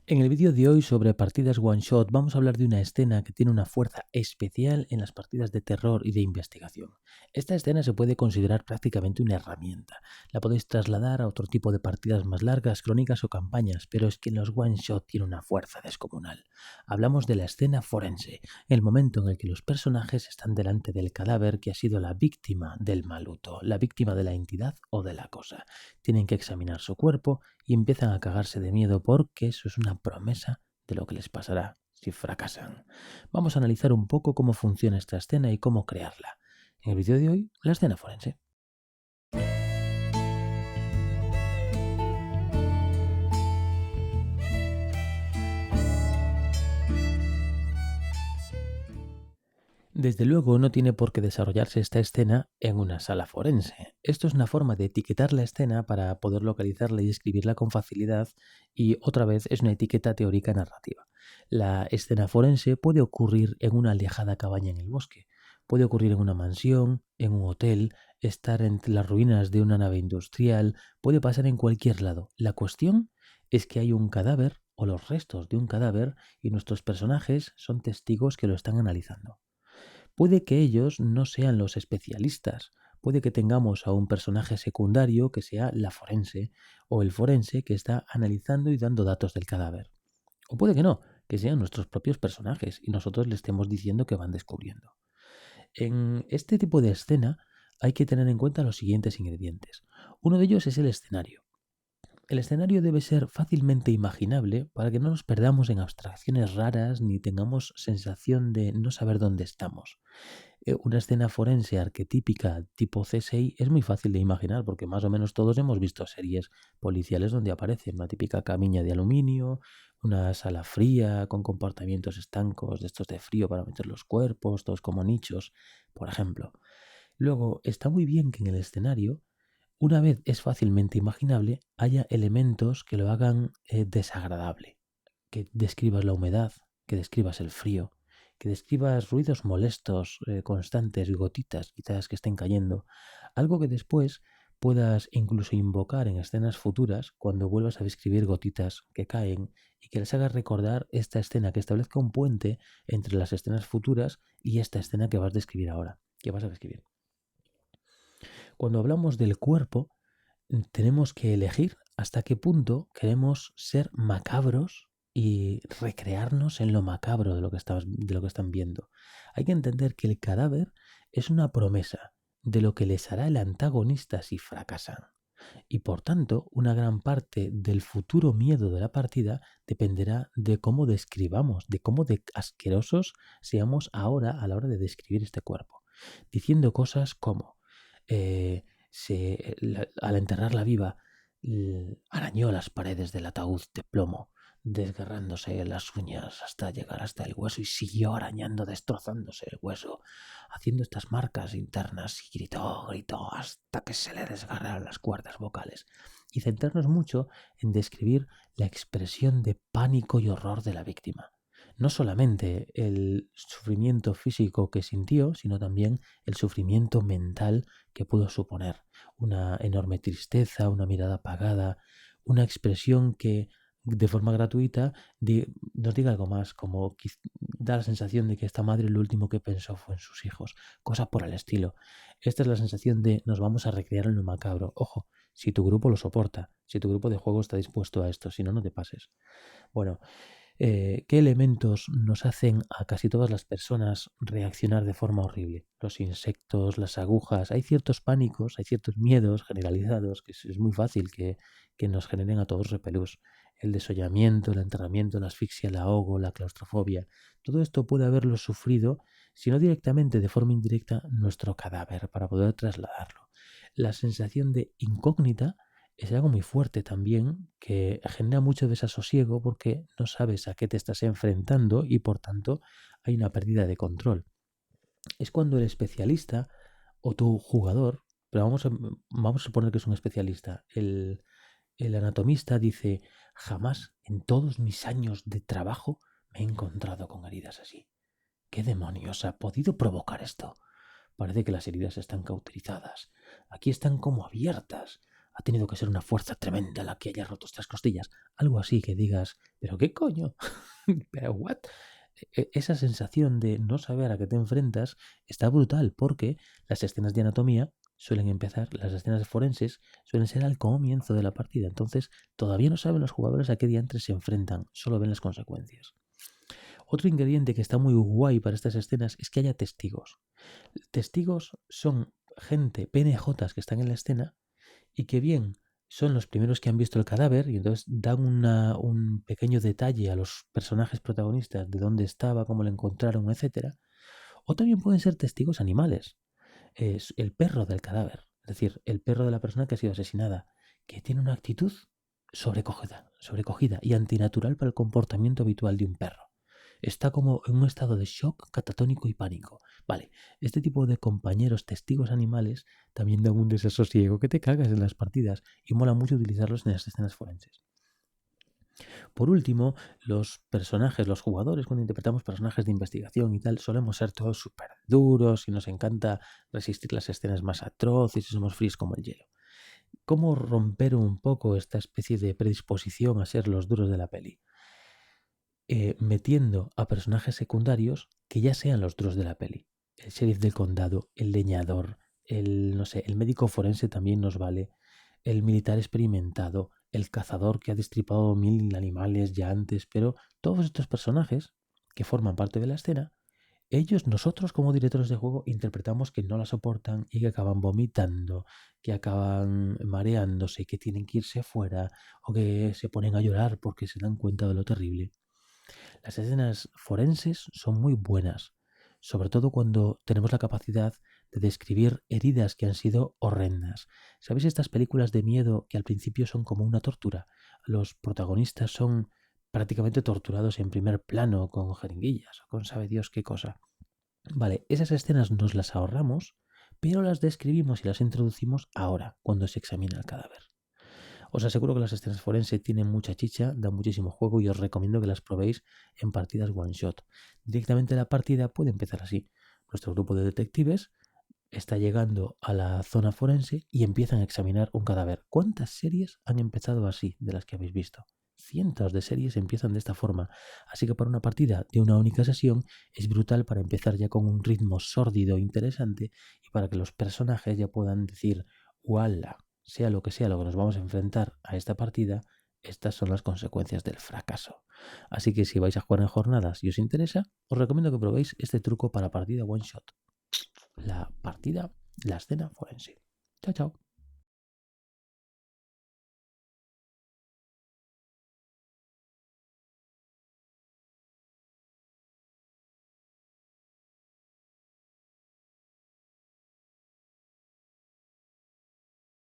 En el vídeo de hoy sobre partidas one shot vamos a hablar de una escena que tiene una fuerza especial en las partidas de terror y de investigación. Esta escena se puede considerar prácticamente una herramienta. La podéis trasladar a otro tipo de partidas más largas, crónicas o campañas, pero es que en los one shot tiene una fuerza descomunal. Hablamos de la escena forense, el momento en el que los personajes están delante del cadáver que ha sido la víctima del maluto, la víctima de la entidad o de la cosa. Tienen que examinar su cuerpo y empiezan a cagarse de miedo porque eso es una promesa de lo que les pasará si fracasan. Vamos a analizar un poco cómo funciona esta escena y cómo crearla. En el vídeo de hoy, la escena forense. Desde luego no tiene por qué desarrollarse esta escena en una sala forense. Esto es una forma de etiquetar la escena para poder localizarla y escribirla con facilidad y otra vez es una etiqueta teórica narrativa. La escena forense puede ocurrir en una alejada cabaña en el bosque, puede ocurrir en una mansión, en un hotel, estar entre las ruinas de una nave industrial, puede pasar en cualquier lado. La cuestión es que hay un cadáver o los restos de un cadáver y nuestros personajes son testigos que lo están analizando. Puede que ellos no sean los especialistas, puede que tengamos a un personaje secundario que sea la forense o el forense que está analizando y dando datos del cadáver. O puede que no, que sean nuestros propios personajes y nosotros le estemos diciendo que van descubriendo. En este tipo de escena hay que tener en cuenta los siguientes ingredientes. Uno de ellos es el escenario. El escenario debe ser fácilmente imaginable para que no nos perdamos en abstracciones raras ni tengamos sensación de no saber dónde estamos. Una escena forense arquetípica tipo CSI es muy fácil de imaginar porque más o menos todos hemos visto series policiales donde aparece una típica camilla de aluminio, una sala fría con comportamientos estancos de estos de frío para meter los cuerpos, todos como nichos, por ejemplo. Luego, está muy bien que en el escenario, una vez es fácilmente imaginable, haya elementos que lo hagan desagradable, que describas la humedad, que describas el frío, que describas ruidos molestos, constantes, gotitas quizás que estén cayendo, algo que después puedas incluso invocar en escenas futuras cuando vuelvas a describir gotitas que caen y que les hagas recordar esta escena, que establezca un puente entre las escenas futuras y esta escena que vas a describir ahora, que vas a describir. Cuando hablamos del cuerpo, tenemos que elegir hasta qué punto queremos ser macabros y recrearnos en lo macabro de lo que están viendo. Hay que entender que el cadáver es una promesa de lo que les hará el antagonista si fracasan. Y por tanto, una gran parte del futuro miedo de la partida dependerá de cómo describamos, de cómo de asquerosos seamos ahora a la hora de describir este cuerpo. Diciendo cosas como eh, al enterrarla viva, arañó las paredes del ataúd de plomo, desgarrándose las uñas hasta llegar hasta el hueso y siguió arañando, destrozándose el hueso, haciendo estas marcas internas y gritó hasta que se le desgarraron las cuerdas vocales. Y centrarnos mucho en describir la expresión de pánico y horror de la víctima. No solamente el sufrimiento físico que sintió, sino también el sufrimiento mental que pudo suponer. Una enorme tristeza, una mirada apagada, una expresión que de forma gratuita nos diga algo más, como da la sensación de que esta madre lo último que pensó fue en sus hijos, cosas por el estilo. Esta es la sensación de nos vamos a recrear en lo macabro. Ojo, si tu grupo lo soporta, si tu grupo de juego está dispuesto a esto, si no, no te pases. Bueno, ¿qué elementos nos hacen a casi todas las personas reaccionar de forma horrible? Los insectos, las agujas, hay ciertos pánicos, hay ciertos miedos generalizados que es muy fácil que nos generen a todos repelús. El desollamiento, el enterramiento, la asfixia, el ahogo, la claustrofobia, todo esto puede haberlo sufrido, si no directamente, de forma indirecta, nuestro cadáver para poder trasladarlo. La sensación de incógnita es algo muy fuerte también que genera mucho desasosiego porque no sabes a qué te estás enfrentando y por tanto hay una pérdida de control. Es cuando el especialista o tu jugador, pero vamos a suponer que es un especialista, el anatomista dice, jamás en todos mis años de trabajo me he encontrado con heridas así. ¿Qué demonios ha podido provocar esto? Parece que las heridas están cauterizadas. Aquí están como abiertas. ha tenido que ser una fuerza tremenda la que haya roto estas costillas. Algo así que digas, ¿pero qué coño? ¿Pero what? Esa sensación de no saber a qué te enfrentas está brutal porque las escenas de anatomía suelen empezar, las escenas forenses suelen ser al comienzo de la partida. Entonces todavía no saben los jugadores a qué diantres se enfrentan, solo ven las consecuencias. Otro ingrediente que está muy guay para estas escenas es que haya testigos. Testigos son gente, PNJs que están en la escena y que bien son los primeros que han visto el cadáver y entonces dan un pequeño detalle a los personajes protagonistas de dónde estaba, cómo lo encontraron, etcétera. O también pueden ser testigos animales. Es el perro del cadáver, es decir, el perro de la persona que ha sido asesinada, que tiene una actitud sobrecogida y antinatural para el comportamiento habitual de un perro. Está como en un estado de shock, catatónico y pánico. Vale, este tipo de compañeros testigos animales también dan un desasosiego que te cagas en las partidas y mola mucho utilizarlos en las escenas forenses. Por último, los personajes, los jugadores, cuando interpretamos personajes de investigación y tal, solemos ser todos súper duros y nos encanta resistir las escenas más atroces y somos fríos como el hielo. ¿Cómo romper un poco esta especie de predisposición a ser los duros de la peli? Metiendo a personajes secundarios que ya sean los duros de la peli. El sheriff del condado, el leñador, no sé, el médico forense también nos vale, el militar experimentado, el cazador que ha destripado 1000 animales ya antes, pero todos estos personajes que forman parte de la escena, nosotros como directores de juego interpretamos que no la soportan y que acaban vomitando, que acaban mareándose, que tienen que irse fuera o que se ponen a llorar porque se dan cuenta de lo terrible. Las escenas forenses son muy buenas, sobre todo cuando tenemos la capacidad de describir heridas que han sido horrendas. ¿Sabéis estas películas de miedo que al principio son como una tortura? Los protagonistas son prácticamente torturados en primer plano con jeringuillas o con sabe Dios qué cosa. Vale, esas escenas nos las ahorramos, pero las describimos y las introducimos ahora, cuando se examina el cadáver. Os aseguro que las escenas forenses tienen mucha chicha, dan muchísimo juego y os recomiendo que las probéis en partidas one shot. Directamente la partida puede empezar así. Nuestro grupo de detectives está llegando a la zona forense y empiezan a examinar un cadáver. ¿Cuántas series han empezado así de las que habéis visto? Cientos de series empiezan de esta forma, así que para una partida de una única sesión es brutal para empezar ya con un ritmo sórdido e interesante y para que los personajes ya puedan decir ¡Wala! Sea lo que nos vamos a enfrentar a esta partida, estas son las consecuencias del fracaso. Así que si vais a jugar en jornadas y os interesa, os recomiendo que probéis este truco para partida one shot. La escena forense. Chao, chao.